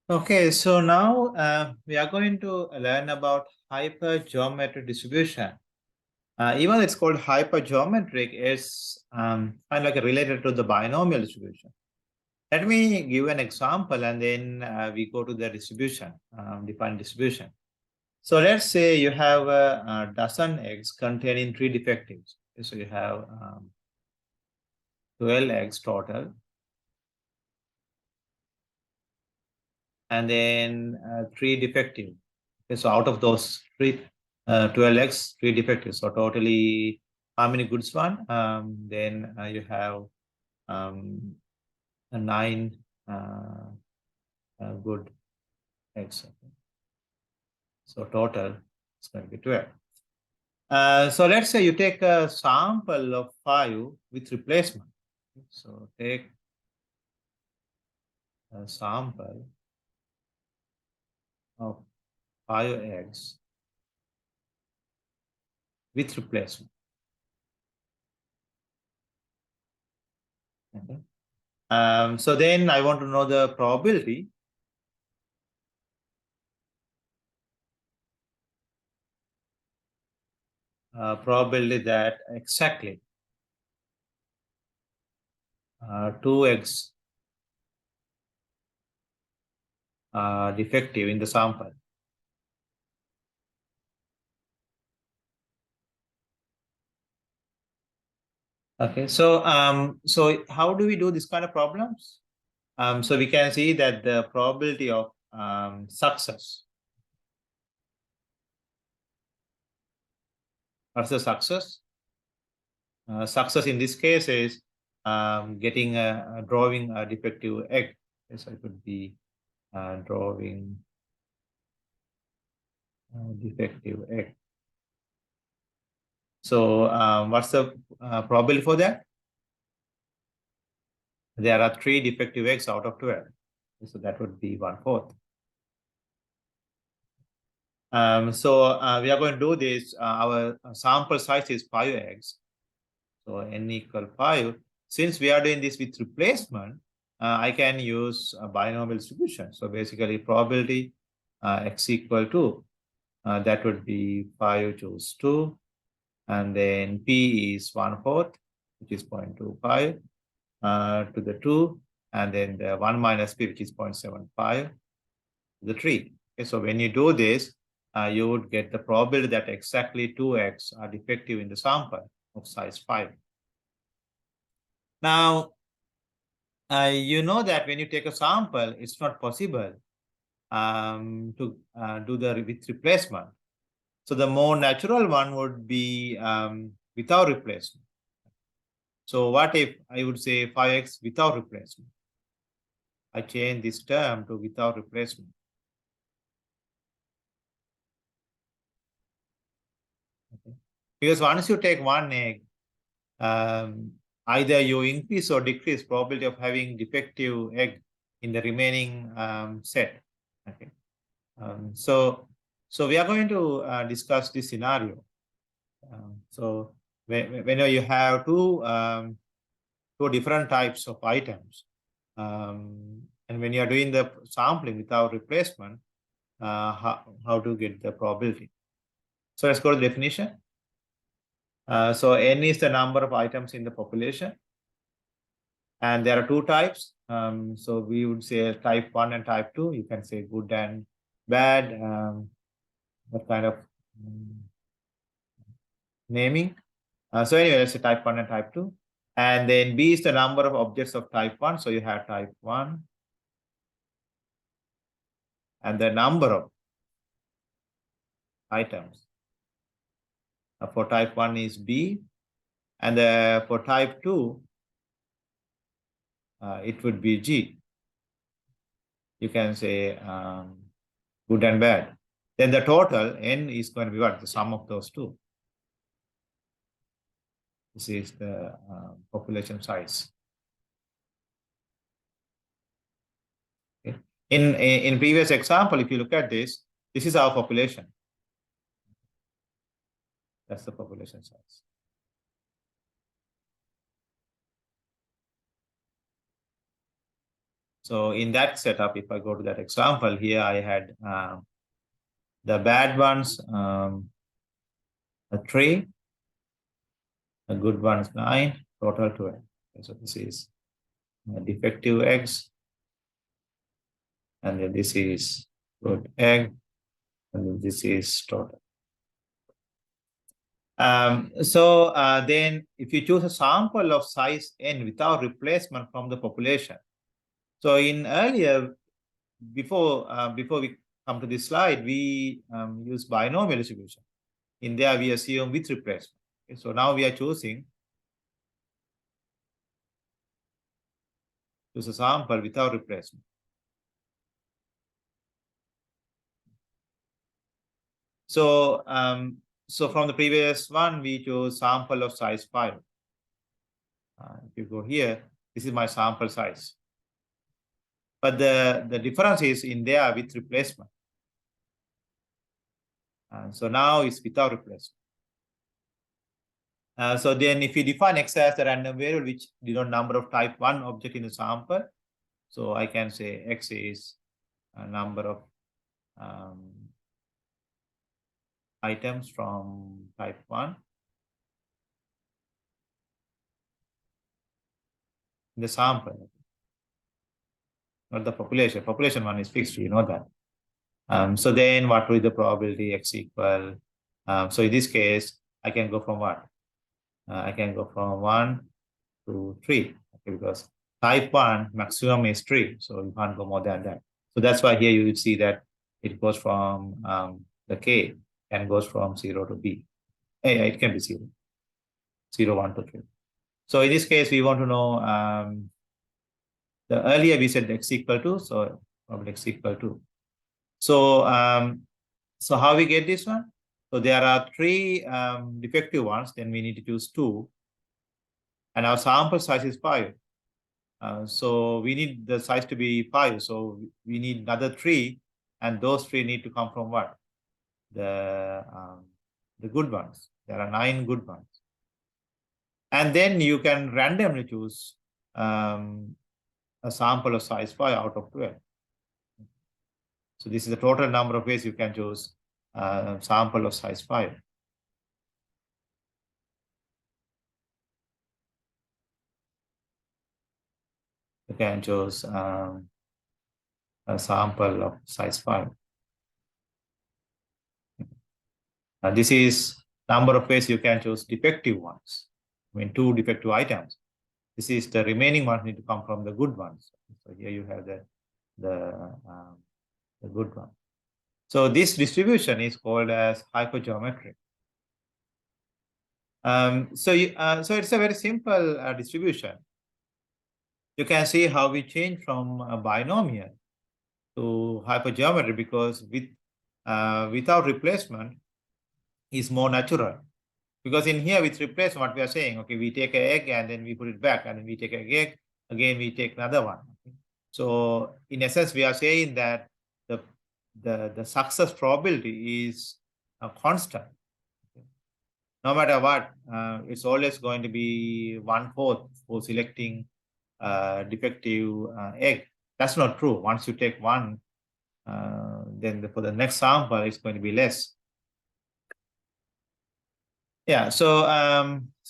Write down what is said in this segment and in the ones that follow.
Okay, so now we are going to learn about hypergeometric distribution. Even it's called hypergeometric, it's kind of like related to the binomial distribution. Let me give an example and then we go to the distribution, defined distribution. So let's say you have a dozen eggs containing three defectives. So you have 12 eggs total. And then three defective. Okay, so out of those 12x, three defective. So totally, how many goods one? Then you have nine good eggs. Okay. So total is going to be 12. So let's say you take a sample of 5 with replacement. So take a sample of 5 eggs with replacement. Okay. So then I want to know the probability. Probability that exactly 2 eggs are defective in the sample. Okay, so how do we do this kind of problems? So we can see that the probability of success. What's the success? Success in this case is getting drawing a defective egg. So it would be drawing a defective egg. So what's the probability for that? There are 3 defective eggs out of 12. So that would be 1/4. So we are going to do this. Our sample size is 5 eggs. So n equal 5. Since we are doing this with replacement, I can use a binomial distribution. So basically probability x equal to, that would be 5 choose 2. And then p is 1/4, which is 0.25 to the 2. And then the 1 minus p, which is 0.75 to the 3. Okay, so when you do this, you would get the probability that exactly 2 eggs are defective in the sample of size 5. Now, you know that when you take a sample, it's not possible to do the with replacement. So the more natural one would be without replacement. So what if I would say 5x without replacement? I change this term to without replacement. Okay. Because once you take one egg, either you increase or decrease probability of having defective egg in the remaining set. Okay. So we are going to discuss this scenario. So when you have two different types of items, and when you are doing the sampling without replacement, how to get the probability? So let's go to the definition. So n is the number of items in the population, and there are two types. So we would say type 1 and type 2. You can say good and bad. What kind of naming? So anyway, let's say type 1 and type 2. And then B is the number of objects of type 1. So you have type 1. And the number of items for type 1 is B. And for type 2, it would be G. You can say good and bad. Then the total N is going to be what? The sum of those two. This is the population size. Okay. In previous example, if you look at this is our population. That's the population size. So in that setup, if I go to that example here, I had the bad ones, a 3, a good ones 9, total 12. Okay, so this is defective eggs, and then this is good egg, and then this is total. Then if you choose a sample of size n without replacement from the population. So in earlier, before we come to this slide, we use binomial distribution. In there, we assume with replacement. Okay, so now we are choose a sample without replacement. So so from the previous one, we chose sample of size 5. If you go here, this is my sample size. But the difference is in there with replacement. So now it's without replacement. So then if you define x as the random variable which denote number of type 1 object in the sample, so I can say x is a number of items from type 1 in the sample, not the population. Population 1 is fixed, you know that. So then what will be the probability x equal? So in this case, I can go from what? I can go from 1 to 3, okay, because type 1 maximum is 3, so you can't go more than that. So that's why here you see that it goes from the k and goes from 0 to b. It can be 0, 1 to 3. So in this case, we want to know the earlier we said x equal to, so probably x equal to. So so how we get this one? So there are 3 defective ones, then we need to choose 2. And our sample size is 5. So we need the size to be 5. So we need another 3. And those 3 need to come from what? The good ones. There are 9 good ones. And then you can randomly choose a sample of size 5 out of 12. So this is the total number of ways you can choose a sample of size 5. You can choose a sample of size 5. This is number of ways you can choose defective ones. I mean, 2 defective items. This is the remaining ones need to come from the good ones. So here you have the good one. So this distribution is called as hypergeometric. So it's a very simple distribution. You can see how we change from a binomial to hypergeometry because without replacement is more natural. Because in here with replacement, what we are saying, okay, we take an egg and then we put it back, and then we take an egg, again we take another one. Okay? So in essence, we are saying that the success probability is constant. Okay? No matter what, it's always going to be 1/4 for selecting defective egg. That's not true. Once you take one, then for the next sample, it's going to be less. Yeah, so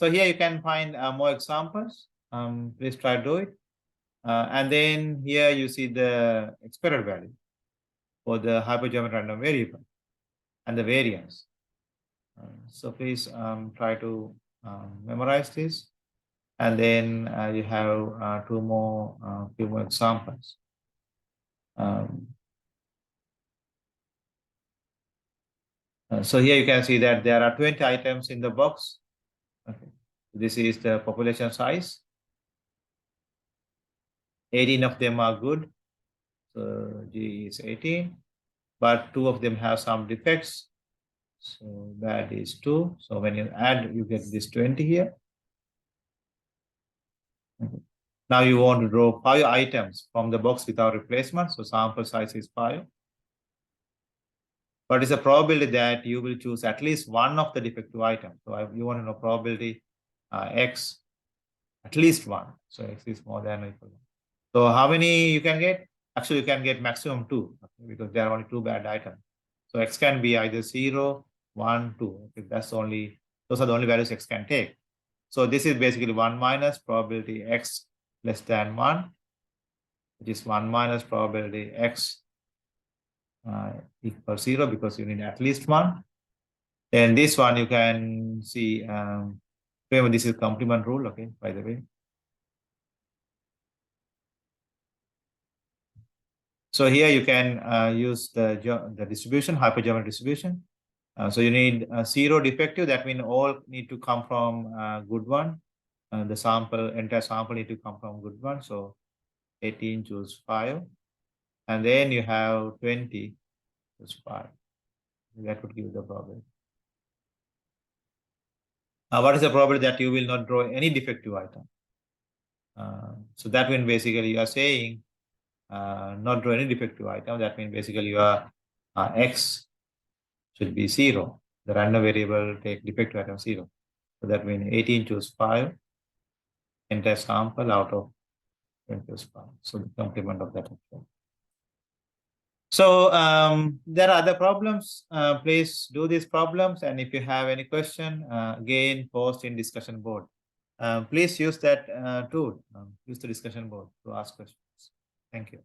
here you can find more examples. Please try to do it. And then here you see the expected value for the hypergeometric random variable and the variance. So please try to memorize this. And then you have few more examples. So here you can see that there are 20 items in the box. Okay. This is the population size. 18 of them are good. So G is 18, but 2 of them have some defects. So that is 2. So when you add, you get this 20 here. Okay. Now you want to draw 5 items from the box without replacement. So sample size is 5. But it's a probability that you will choose at least one of the defective items. So you want to know probability x, at least one. So x is more than or equal to 1. So how many you can get? Actually, you can get maximum 2, okay, because there are only 2 bad items. So X can be either 0, 1, 2. Okay, those are the only values X can take. So this is basically 1 minus probability X less than 1, which is 1 minus probability X equals 0, because you need at least 1. And this one you can see, remember this is complement rule, okay, by the way. So here you can use the distribution, hypergeometric distribution. So you need 0 defective, that means all need to come from good one. The entire sample need to come from good one. So 18 choose 5. And then you have 20 choose 5. That would give the probability. What is the probability that you will not draw any defective item? So that means basically you are saying not draw any defective item. That means basically your X should be 0. The random variable take defective item 0. So that means 18 choose 5. Entire sample out of 20 choose 5. So the complement of that. So there are other problems. Please do these problems. And if you have any question, again, post in discussion board. Please use that tool, use the discussion board to ask questions. Thank you.